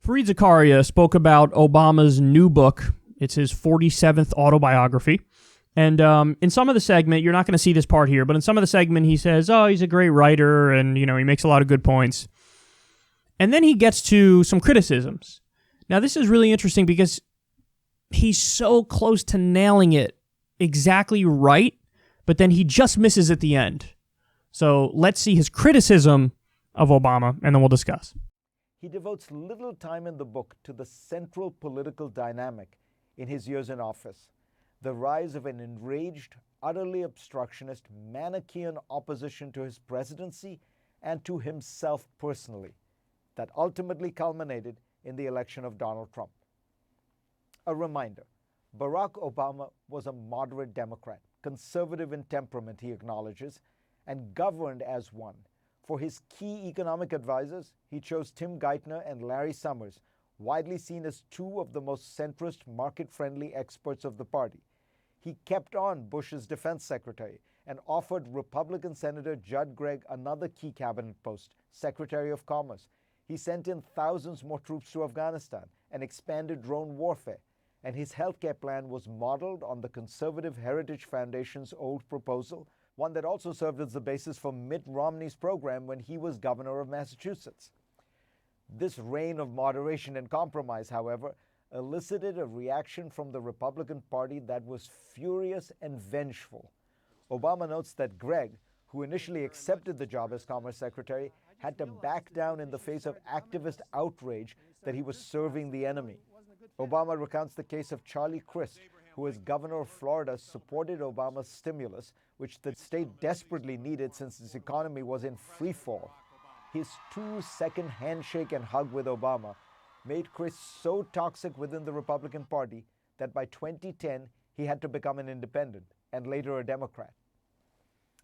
Fareed Zakaria spoke about Obama's new book. It's his 47th autobiography. And in some of the segment, you're not going to see this part here, but in some of the segment, he says, oh, he's a great writer, and, he makes a lot of good points. And then he gets to some criticisms. Now, this is really interesting because he's so close to nailing it exactly right, but then he just misses at the end. So let's see his criticism of Obama, and then we'll discuss. He devotes little time in the book to the central political dynamic in his years in office, the rise of an enraged, utterly obstructionist, Manichaean opposition to his presidency and to himself personally, that ultimately culminated in the election of Donald Trump. A reminder, Barack Obama was a moderate Democrat, conservative in temperament, he acknowledges, and governed as one. For his key economic advisors, he chose Tim Geithner and Larry Summers, widely seen as two of the most centrist, market-friendly experts of the party. He kept on Bush's defense secretary and offered Republican Senator Judd Gregg another key cabinet post, Secretary of Commerce. He sent in thousands more troops to Afghanistan and expanded drone warfare. And his healthcare plan was modeled on the Conservative Heritage Foundation's old proposal, one that also served as the basis for Mitt Romney's program when he was governor of Massachusetts. This reign of moderation and compromise, however, elicited a reaction from the Republican Party that was furious and vengeful. Obama notes that Gregg, who initially accepted the job as Commerce Secretary, had to back down in the face of activist outrage that he was serving the enemy. Obama recounts the case of Charlie Crist, who as governor of Florida supported Obama's stimulus, which the state desperately needed since its economy was in free fall. His 2-second handshake and hug with Obama made Crist so toxic within the Republican Party that by 2010 he had to become an independent and later a Democrat.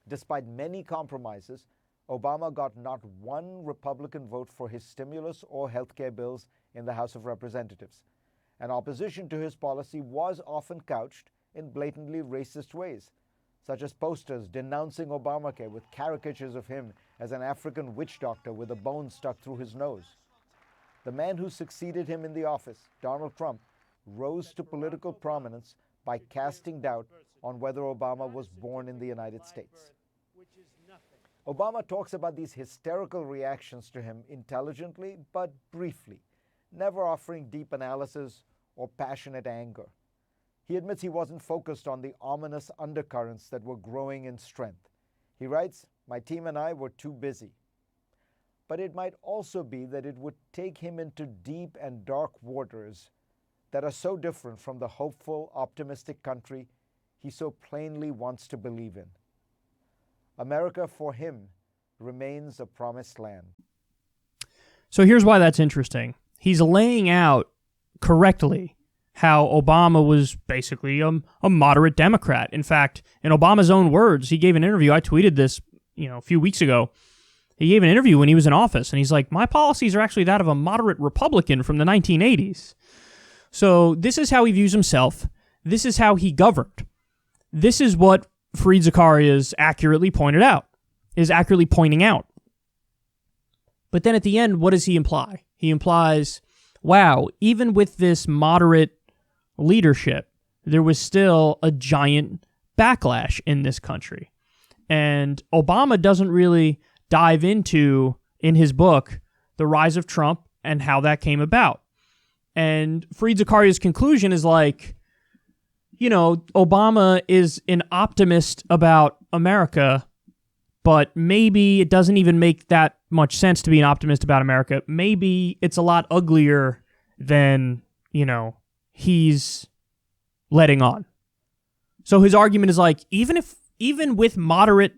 Despite many compromises, Obama got not one Republican vote for his stimulus or health care bills in the House of Representatives. And opposition to his policy was often couched in blatantly racist ways, such as posters denouncing Obamacare with caricatures of him as an African witch doctor with a bone stuck through his nose. The man who succeeded him in the office, Donald Trump, rose to political prominence by casting doubt on whether Obama was born in the United States. Obama talks about these hysterical reactions to him intelligently but briefly, never offering deep analysis or passionate anger. He admits he wasn't focused on the ominous undercurrents that were growing in strength. He writes, "My team and I were too busy." But it might also be that it would take him into deep and dark waters that are so different from the hopeful, optimistic country he so plainly wants to believe in. America, for him, remains a promised land. So here's why that's interesting. He's laying out correctly how Obama was basically a moderate Democrat. In fact, in Obama's own words, he gave an interview. I tweeted this, a few weeks ago. He gave an interview when he was in office, and he's like, my policies are actually that of a moderate Republican from the 1980s. So this is how he views himself. This is how he governed. This is what Fareed Zakaria is accurately pointing out. But then at the end, what does he imply? He implies, wow, even with this moderate leadership, there was still a giant backlash in this country. And Obama doesn't really dive into, in his book, the rise of Trump and how that came about. And Fareed Zakaria's conclusion is like, Obama is an optimist about America, but maybe it doesn't even make that much sense to be an optimist about America. Maybe it's a lot uglier than, he's letting on. So his argument is like, even with moderate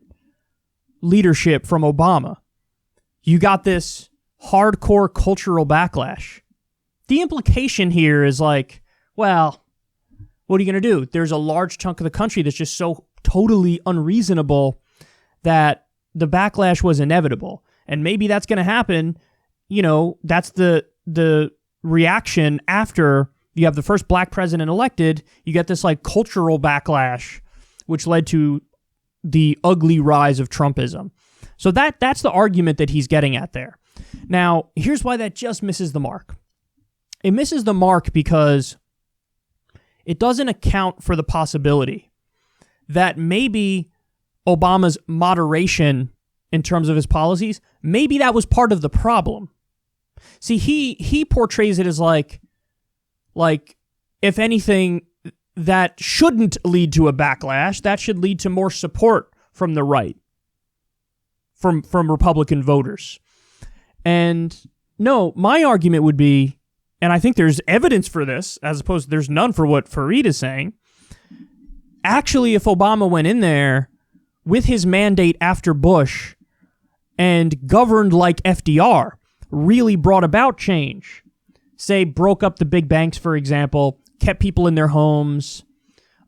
leadership from Obama, you got this hardcore cultural backlash. The implication here is like, well, what are you going to do? There's a large chunk of the country that's just so totally unreasonable that the backlash was inevitable. And maybe that's going to happen. That's the reaction after you have the first black president elected. You get this like cultural backlash, which led to the ugly rise of Trumpism. So that's the argument that he's getting at there. Now, here's why that just misses the mark. it misses the mark because it doesn't account for the possibility that maybe Obama's moderation in terms of his policies, maybe that was part of the problem. See, he portrays it as like if anything, that shouldn't lead to a backlash. That should lead to more support from the right, from Republican voters. And no, my argument would be, and I think there's evidence for this, as opposed to there's none for what Fareed is saying. Actually, if Obama went in there with his mandate after Bush and governed like FDR, really brought about change, say broke up the big banks, for example, kept people in their homes,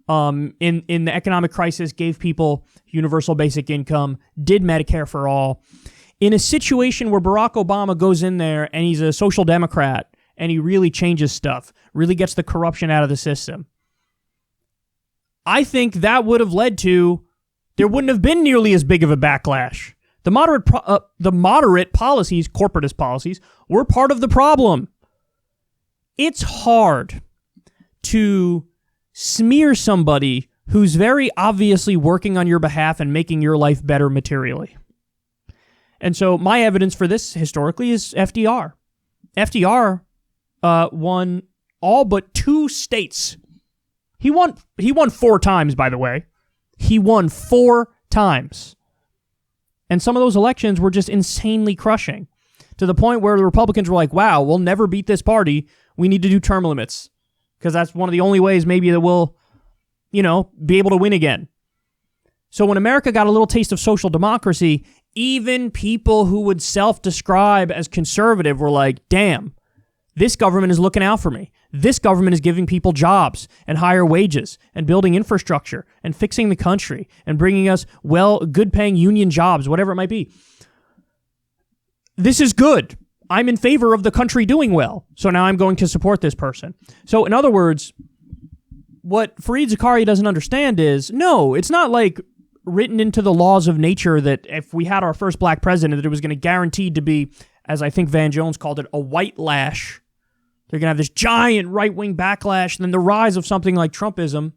in the economic crisis, gave people universal basic income, did Medicare for all. In a situation where Barack Obama goes in there and he's a social democrat and he really changes stuff, really gets the corruption out of the system, I think that would have led to, there wouldn't have been nearly as big of a backlash. The moderate policies, corporatist policies, were part of the problem. It's hard to smear somebody who's very obviously working on your behalf and making your life better materially. And so my evidence for this historically is FDR. FDR won all but 2 states. He won 4 times, by the way. He won 4 times. And some of those elections were just insanely crushing, to the point where the Republicans were like, wow, we'll never beat this party. We need to do term limits, because that's one of the only ways maybe that we'll, be able to win again. So when America got a little taste of social democracy, even people who would self-describe as conservative were like, damn, this government is looking out for me. This government is giving people jobs and higher wages and building infrastructure and fixing the country and bringing us, good-paying union jobs, whatever it might be. This is good. I'm in favor of the country doing well, so now I'm going to support this person. So in other words, what Fareed Zakaria doesn't understand is, no, it's not like written into the laws of nature that if we had our first black president, that it was going to guaranteed to be, as I think Van Jones called it, a white lash. They're going to have this giant right-wing backlash, and then the rise of something like Trumpism.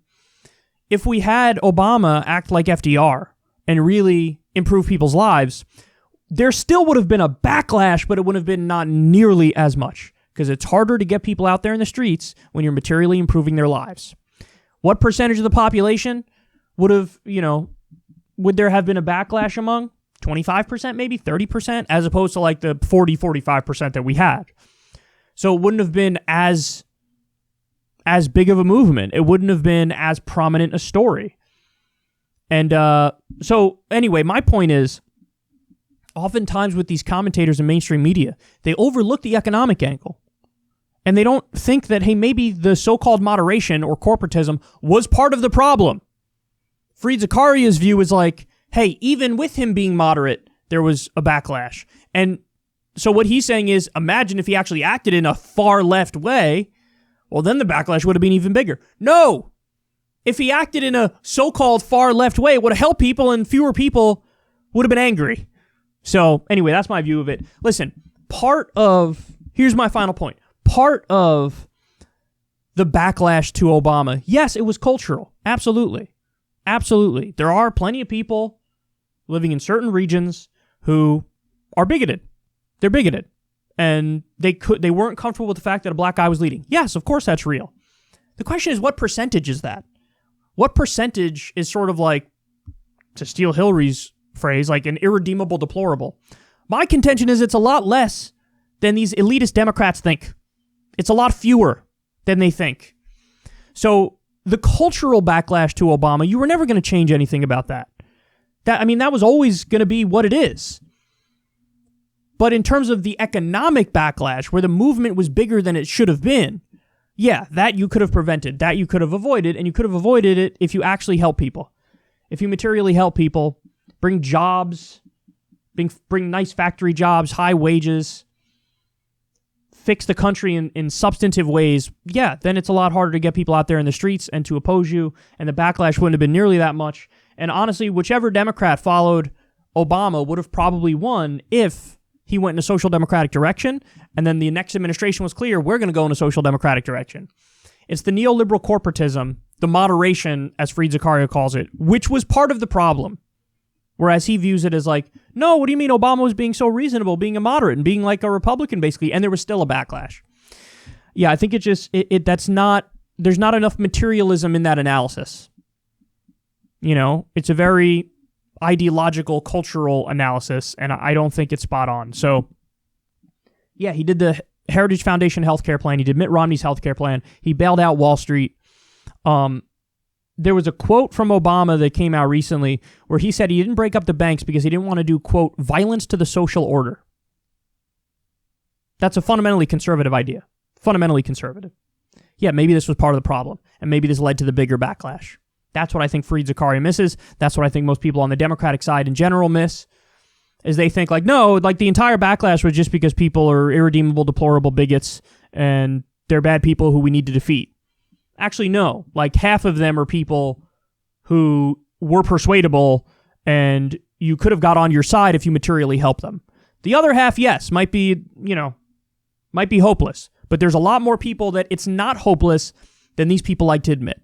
If we had Obama act like FDR and really improve people's lives, there still would have been a backlash, but it would have been not nearly as much, because it's harder to get people out there in the streets when you're materially improving their lives. What percentage of the population would have, would there have been a backlash among? 25%, maybe 30%, as opposed to like the 45% that we had. So it wouldn't have been as big of a movement. It wouldn't have been as prominent a story. And so anyway, my point is, oftentimes with these commentators in mainstream media, they overlook the economic angle. And they don't think that, hey, maybe the so-called moderation or corporatism was part of the problem. Fareed Zakaria's view is like, hey, even with him being moderate, there was a backlash. And so what he's saying is, imagine if he actually acted in a far left way, well, then the backlash would have been even bigger. No! If he acted in a so-called far left way, it would have helped people and fewer people would have been angry. So anyway, that's my view of it. Listen, here's my final point. Part of the backlash to Obama, yes, it was cultural. Absolutely. Absolutely. There are plenty of people living in certain regions who are bigoted. They're bigoted. And they weren't comfortable with the fact that a black guy was leading. Yes, of course that's real. The question is, what percentage is that? What percentage is sort of like, to steal Hillary's phrase, like an irredeemable deplorable? My contention is it's a lot less than these elitist Democrats think. It's a lot fewer than they think. So the cultural backlash to Obama, you were never going to change anything about that. That was always going to be what it is. But in terms of the economic backlash, where the movement was bigger than it should have been, yeah, that you could have prevented, that you could have avoided, and you could have avoided it if you actually help people. If you materially help people, bring jobs, bring nice factory jobs, high wages, fix the country in substantive ways, yeah, then it's a lot harder to get people out there in the streets and to oppose you, and the backlash wouldn't have been nearly that much. And honestly, whichever Democrat followed Obama would have probably won if he went in a social democratic direction, and then the next administration was clear, we're going to go in a social democratic direction. It's the neoliberal corporatism, the moderation, as Fareed Zakaria calls it, which was part of the problem. Whereas he views it as like, no, what do you mean Obama was being so reasonable, being a moderate and being like a Republican, basically, and there was still a backlash. Yeah, I think there's not enough materialism in that analysis. It's a very ideological, cultural analysis, and I don't think it's spot on. So, yeah, he did the Heritage Foundation healthcare plan. He did Mitt Romney's healthcare plan. He bailed out Wall Street. There was a quote from Obama that came out recently where he said he didn't break up the banks because he didn't want to do, quote, violence to the social order. That's a fundamentally conservative idea. Fundamentally conservative. Yeah, maybe this was part of the problem, and maybe this led to the bigger backlash. That's what I think Fareed Zakaria misses. That's what I think most people on the Democratic side in general miss, is they think like, no, like the entire backlash was just because people are irredeemable, deplorable bigots, and they're bad people who we need to defeat. Actually, no. Like half of them are people who were persuadable, and you could have got on your side if you materially helped them. The other half, yes, might be hopeless. But there's a lot more people that it's not hopeless than these people like to admit.